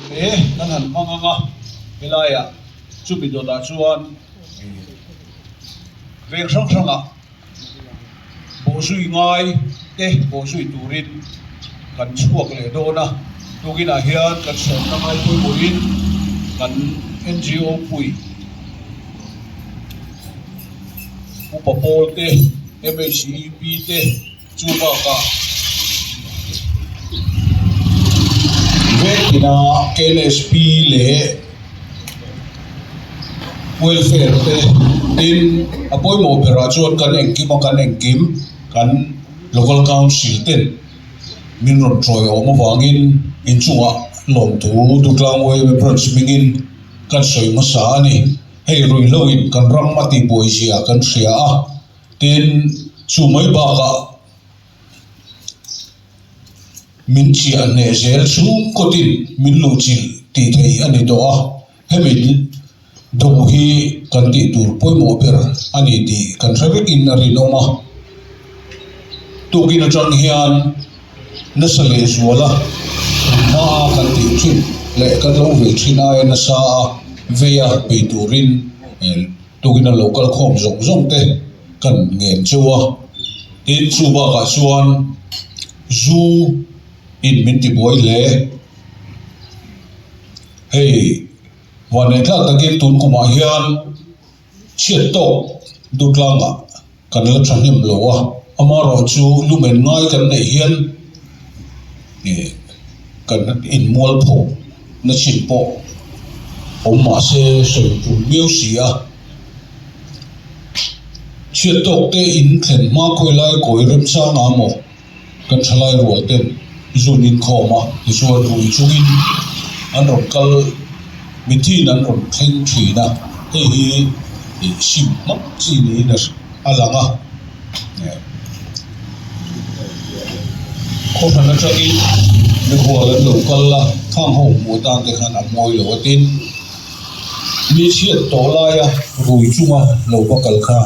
kan han manganga helaya chumi do da chuan veng sang sanga bo sui ngai te bo sui turin kan chuak le dona tugina hian kan som na mai pui buin kan NGO pui upapol te MHEP te chuba ka vekina KNSP le welfare te tin apoi mo operation kan engkim kan local council ten min ron troi oma wangin in chunga lom tu duklang we branch mingin kan soi masa ani hei rui loin kan ram mati boisia kan ria a tin chumai ba ka min chi ane zel sum kotin min lu chil ti thei ani do a hemin do hi kan ti tur poi mo ber ani ti kan ravek in ari noma tugina chang hian nasale zuala na kan ti chin le kan lo ve thina na sa veya pe turin tugina local khom zong zong te kan ngen chuwa tin chuba ka chuan zu in minti boy le hey wane tla takin tun kuma hian chiat to dutlanga kan la thanim lowa amaro chu lumen ngai kan nei hian kan in mol pho na chin po oma se soi pu music chiat to te in thlen ma khoi lai koi rem sa nga mo kan thalai rol ten zunin khoma isuan rui chungin an ron kal mithin an ron thleng thina hei hi sim mak chi ni na alanga khona na changin ni hual an local la thang ho mu tan te khan amoi lo tin mi chiat to laia rui chunga lo bakal kha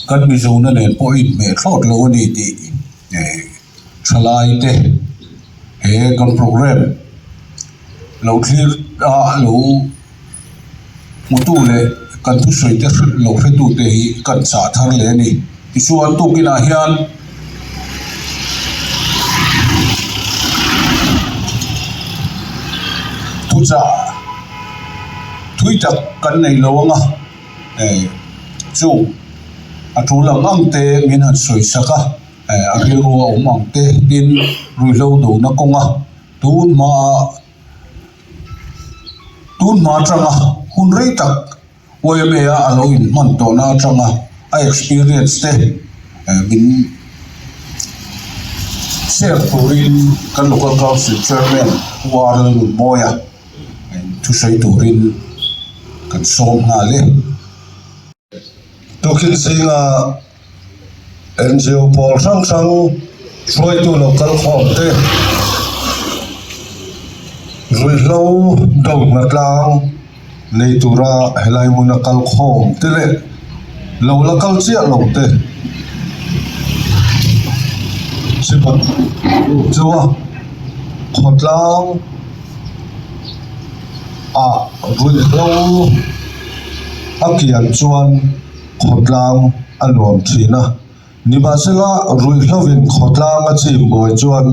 kan mi zona len po in me thlot lo ni ti chalai te he kan program lo thlir lo mutu le kan thu soi te lo hretu te hi kan sa thar le ni isuan tu kina hian thu cha thui tak kan nei lo anga chu a thu lang ang te min han soi saka ariru omang te tin rui lo do na konga tun ma tranga hun rei tak oi me a alo in man to na tranga a experience te min share turin kan local council chairman waral moya thu sai turin kan som na le tokin singa NGO Paul sang suai tu local khom te rui lo do na tlang nei tura helai mu na kal khom te le lo la kal chia lo te sipa chuwa khotlang rui lo akian chuan khotlang anuam thina nibasela rui hlovin khotlang a chim boi chuan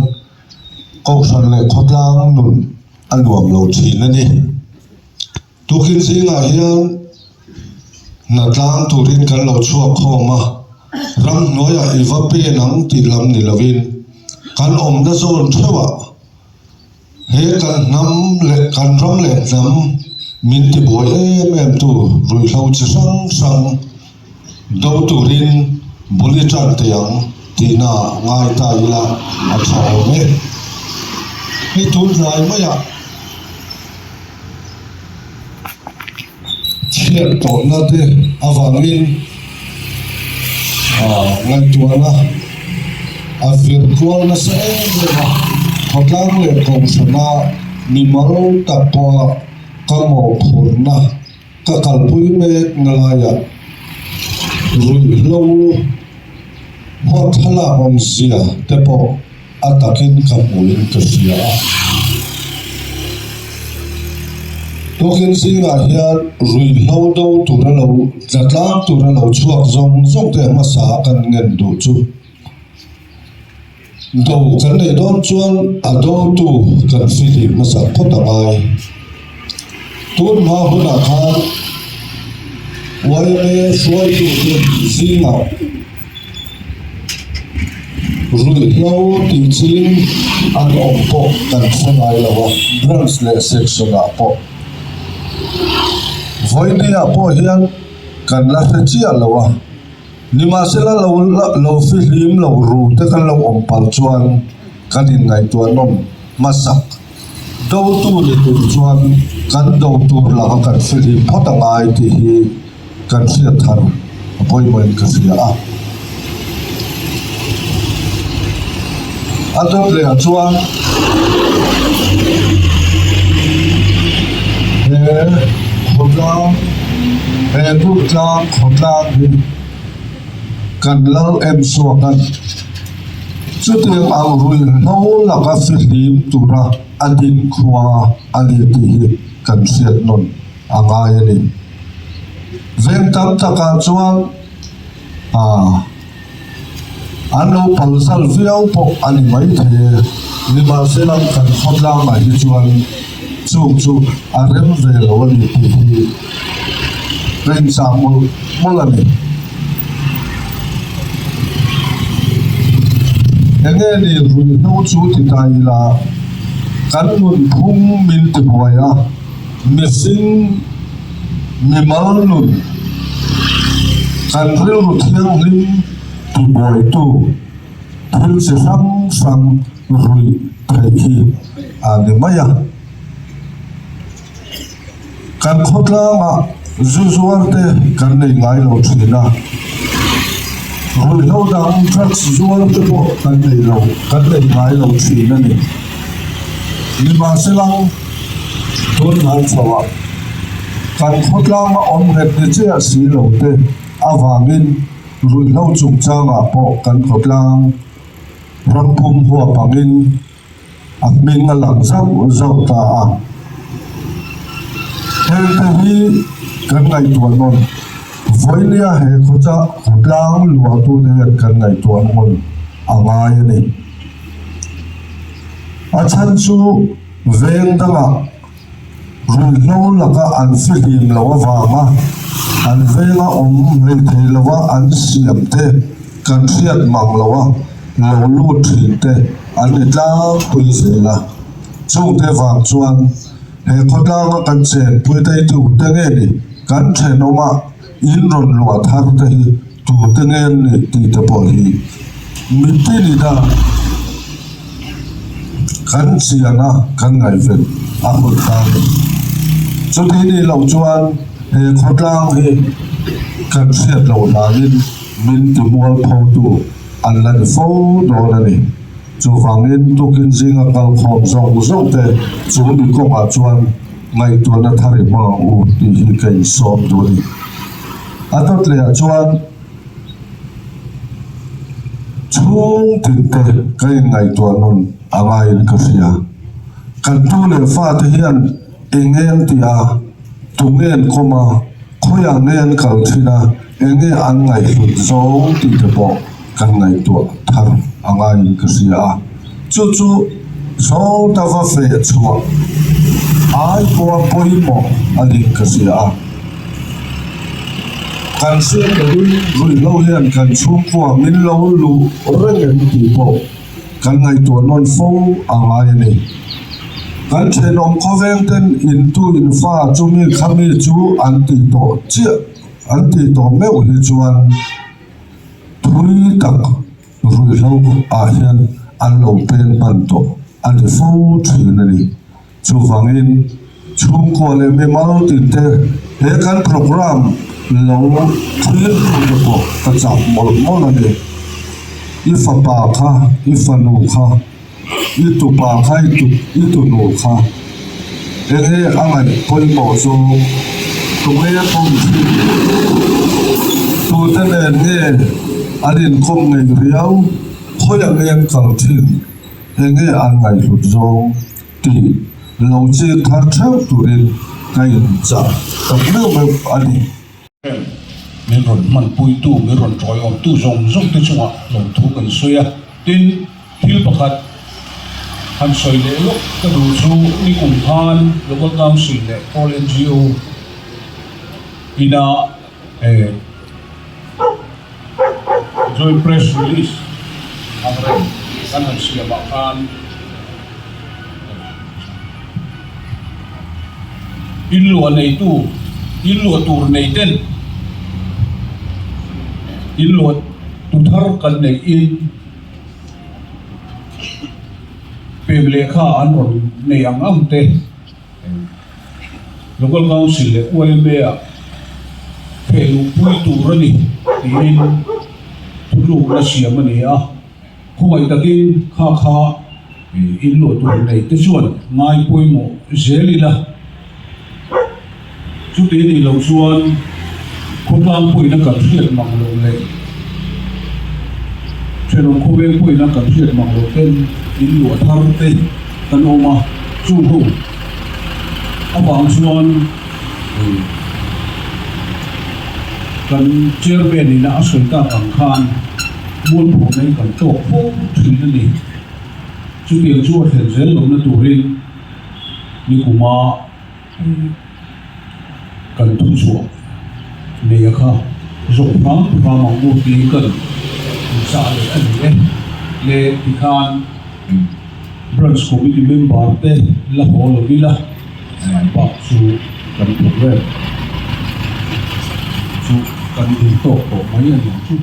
kawsan le khotlang nun anuam lo thina ni tukin singa hian na tlang turin kan lo chuak khoma ram noya iwa pe nang ti lam ni lovin kan om na zon thewa he kan nam le kan ram le nam min ti boi em tu rui hlo chi sang do turin buli chan tiang tina ngai ta ila a thao me ni tun rai ma ya chiat to na te awangin ngai tuana a virtual na se ma khotlang le kom sana ni maro ta po kamo phurna ka kalpui me ngalaya rui lo hot hala om zia te po atakin kapulin to sia tokin singa hian rui hlo do tura lo tlatlang tura lo chuak zong zong te ma sa kan ngen du chu do kan nei don chuan a do tu kan fili ma sa khotangai tun ma huna khan wai me suai tu te singa rui hlo ti chin an om po kan fangai lawa branch le section a po voidia po hian kan la chi alawa nima sela lo film lo ru te kan lo om pal chuan kan in ngai tu nom masak do tu le tu chuan kan do tu la kan film photangai ti hi kan sia thar appointment ka sia a adot le chuan du tlang khotlang hi kan lo em so kan chu te ang rui no la ka film tura adin khwa ali ti hi kan siat non anga yani ven tam taka chuan ano palsal viau po ani mai the ni ba selam kan khotlang mai hi chuan chu arem ve lo ni ti hi ren sa molani enge ni rui no chu ti tai la kan mun phum min ti boya missing mi mal nun kan ril ru thiang lim ti boy tu thil se sam rui thai hi ani maya kan khotlang zuzuar te kan nei ngai lo thina rui lo dang trucks zuar te po kan nei ngai lo thina ni lima selang ton ngai chawa kan khotlang om het ni che si lo te awangin rui lo chung changa po kan khotlang rampum huwa pangin akmin nga lang zau ta a hi kan ngai tuan non voilia he khocha khotlang lua tu ne kan ngai tuan mon angai ni achan chu veng danga rui lo laka an filim lawa wanga an venga om le the lawa an siam te kan riat mang lawa lo lu thin te an itla pui se la chung te wang chuan he khotlang kan chen pui tai tu te nge ni kan then oma in ron lua thar te hi tu te nge ni ti te po hi mi ti ni da kan chiana kan ngai ven a hol ta chu ti ni lo chuan he khotlang hi kan riat lo na min ti mual pho tu an lan fo do na ni chu wangin tukin zinga kal khom zong te chu mi ko ma chuan ngai tu na thari ma u ti hi kai som tu ni atot le chuan chung tin te kai ngai tu non angai ka sia kan tu le fa te hian ingen ti a tungen koma khoya nen kal thina enge an ngai hlut zong ti te po kan ngai tu thar angai ka sia chu so ta va fe chua ai ko poimo ali ka sia kan se rui lo hian kan chung ko min lo lu reng ti po kan ngai tu non fo angai ni kan chen om coventen in tu in fa chu mi khami chu anti to meu hi chuan thui tak rui lo a hian an lo pen ban to an fo thin ni chu wangin chung ko le me mal tin te he kan program lo thil ko po ka chap mol ani ifa pa kha ifa nu kha itu pa kha itu nu kha enge angai poi mo so to me po tu te ne adin kom ngai riau khoya ngen kal thin enge an ngai lut zo ti lo chi thar thau turin cái giả tổng lượng về anh mi ron man pui tu mi ron troi om tu zong zong te chunga lo thu kan soya tin thil pakhat han soi le lo ka du chu ni kum han local council le all NGO ina joint press release ang ren kan han siya bakan inlo nei tu inlo tur nei ten inlo tu thar kan nei in pemle kha an ron nei ang am te local council le OMA a phelu pui tu rani tin thulu la siam ani a khoi takin kha inlo tur nei te chuan ngai poimo zelila chú tí thì lâu xuân không làm quỷ nó cần thiết bằng lộ lệ chuyện ông không biết quỷ nó cần thiết bằng lộ tên in lụa thang tên tân ô mà chú hùng ông bằng xuân cần chia bên thì đã sửa ta bằng khan buôn phủ này cần tổ phố thủy nó đi chú tiền chúa thể dễ lộn nó tù rin như của mà cần thu chuộc này kha rộng phẳng và mong muốn đi cần xa để anh em để đi khan branch committee member te la hồ lo đi la bảo chú cần thuộc về chú cần đi tổ mấy anh chú